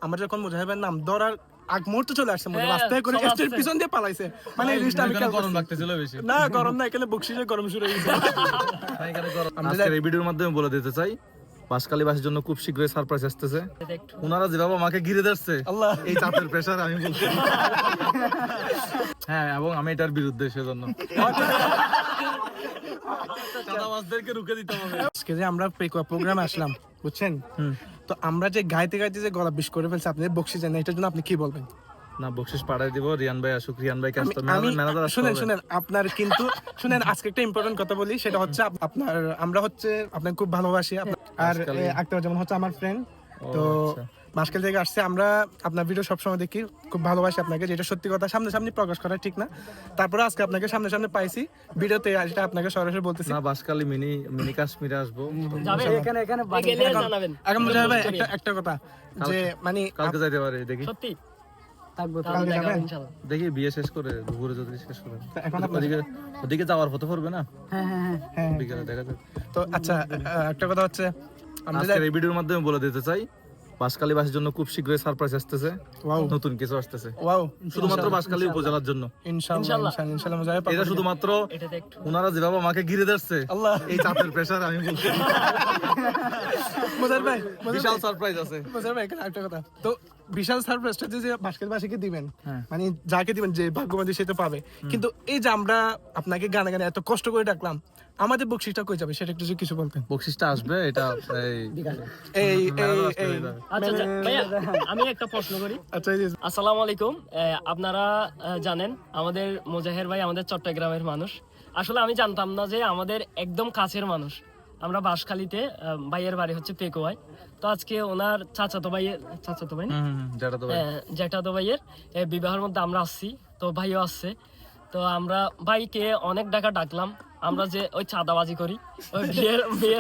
আমরা যখন মুজাহিবের নাম ধরার আগ মুহূর্তে চলে আসছে মনে রাস্তায় করে স্টেজ পিছন দিয়ে পালাইছে মানে এই জিনিসটা আমি গরম লাগতেছিল বেশি না গরম না এখানে বকশিসে গরম শুরু হয়ে গেছে আজকের এই ভিডিওর মাধ্যমে বলে দিতে চাই বাসকালীবাসীর জন্য খুব শীঘ্রই সারপ্রাইজ আসতেছে। ওনারা যেভাবে আমাকে ঘিরে ধরছে আল্লাহ এই চাপের প্রেসার আমি বলছি হ্যাঁ, এবং আমি এটার বিরুদ্ধে সেজন্য চাঁদাবাজদেরকে রুখে দিতে হবে। আজকে যে আমরা প্রোগ্রামে আসলাম বুঝছেন, তো আমরা যে গাইতে গাইতে যে গলা বিষ করে ফেলছি আপনি বকশিস জানেন, এটার জন্য আপনি কি বলবেন? না, বকশিস পাঠাই দিব, রিয়ান ভাই আসুক, রিয়ান ভাই কাজ শুনেন আপনার কিন্তু শুনেন আজকে একটা ইম্পর্টেন্ট কথা বলি, সেটা হচ্ছে আপনার আমরা হচ্ছে আপনাকে খুব ভালোবাসি আর আক্তার যেমন হচ্ছে আমার ফ্রেন্ড, তো বাসকাল থেকে আসছে, আমরা আপনার ভিডিও সবসময় দেখি, খুব ভালোবাসি আপনাকে, যেটা সত্যি কথা সামনে প্রকাশ করা ঠিক না, তারপরে আজকে আপনাকে সামনে পাইছি ভিডিওতে, যেটা আপনাকে সরাসরি বলতেছি। না, বাসকালী মিনি কাশ্মীরে আসবো, এখন বুঝা যাবে একটা কথা যে মানে কালকে যাইতে পারে, দেখি সত্যি দেখি বিয়ে শেষ করে দুপুরে যদি শেষ করে এখন ওদিকে যাওয়ার হতে পারবে না, হ্যাঁ বিকেলে দেখা যাবে। তো আচ্ছা একটা কথা হচ্ছে আজকের এই ভিডিওর মাধ্যমে বলে দিতে চাই বাসকালীবাসীর জন্য খুব শীঘ্রই সারপ্রাইজ আসতেছে, নতুন কিছু আসতেছে, শুধুমাত্র বাসকালী উপজেলার জন্য ইনশাআল্লাহ মুজাহিব এটা শুধুমাত্র ওনারা যেভাবে আমাকে ঘিরে ধরছে আল্লাহ এই চাপের প্রেসার আমি বলছি মুজাহিব ভাই বিশাল সারপ্রাইজ আছে। মুজাহিব ভাই এখানে একটা কথা, তো বিশাল সারপ্রাইজটা যে বাসকালীবাসীকে দিবেন, মানে যাকে দিবেন যে ভাগ্যবাদী সে তো পাবে, কিন্তু এই যে আমরা আপনাকে গানে গানে এত কষ্ট করে ডাকলাম, আমাদের বকশিসটা কই যাবে সেটা একটু কিছু বলতেন। বকশিসটা আসবে, এটা এই আচ্ছা ভাইয়া আমি একটা প্রশ্ন করি। আচ্ছা আসসালামু আলাইকুম। আপনারা জানেন আমাদের মুজাহির ভাই আমাদের চট্টগ্রামের মানুষ, আসলে আমি জানতাম না যে আমাদের একদম কাছের মানুষ। আমরা বাঁশখালীতে, ভাইয়ের বাড়ি হচ্ছে পেকুয়ায়, তো আজকে ওনার চাচাতো ভাইয়ের বিবাহের মধ্যে আমরা আসছি, তো ভাইও আসছে, তো আমরা ভাইকে অনেক টাকা ডাকলাম, আমরা যে ওই চাঁদাবাজি করি, ওই বিয়ে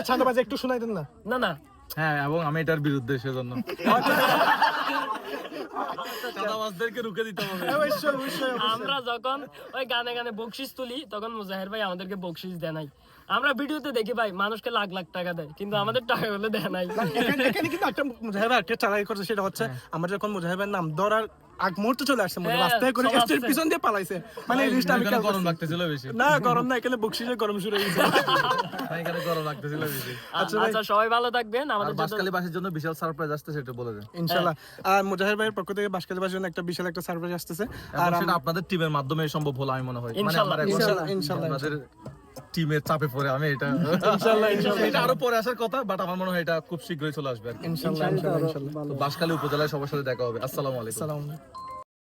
চাঁদাবাজি একটু শোনাই দেন না। না হ্যাঁ, এবং আমি এটার বিরুদ্ধে সেজন্য চাঁদাবাজদেরকে রুখে দিতে হবে। আমরা যখন ওই গানে গানে বকশিস তুলি তখন মুজাহির ভাই আমাদেরকে বকশিস দেয় নাই। আমরা ভিডিওতে দেখি ভাই মানুষকে লাখ লাখ টাকা দেয়, কিন্তু আমাদের টাকা গুলো দেয় নাই। এখানে কিন্তু একটা মুজাহিব একটা চালাই করছে, সেটা হচ্ছে আমরা যখন মুজাহিবের নাম ধরার আগ মুহূর্তে চলে আসছে মনে রাস্তায় করে স্টেজ পিছন দিয়ে পালাইছে, মানে এই জিনিসটা আমি গরম লাগতেছিল বেশি না গরম না এখানে বকশিসে গরম শুরু হয়ে গেছে এখানে গরম লাগতেছিল বেশি। আচ্ছা সবাই ভালো থাকবেন, আমাদের বাসকালীবাসীর জন্য বিশাল সারপ্রাইজ আসছে, সেটা বলে দেন ইনশাআল্লাহ। আর মুজাহির ভাইয়ের পক্ষ থেকে বাসকালীবাসীর জন্য একটা বিশাল একটা সারপ্রাইজ আসতেছে, আর সেটা আপনাদের টিমের মাধ্যমে সম্ভব হলো আমি মনে হয়, মানে ইনশাআল্লাহ আপনাদের টিমের চাপে পড়ে আমি এটা এটা আরো পরে আসার কথা, বাট আমার মনে হয় এটা খুব শীঘ্রই চলে আসবে। ইনশাআল্লাহ বাসকালী উপজেলায় সবার সাথে দেখা হবে। আসসালামু আলাইকুম।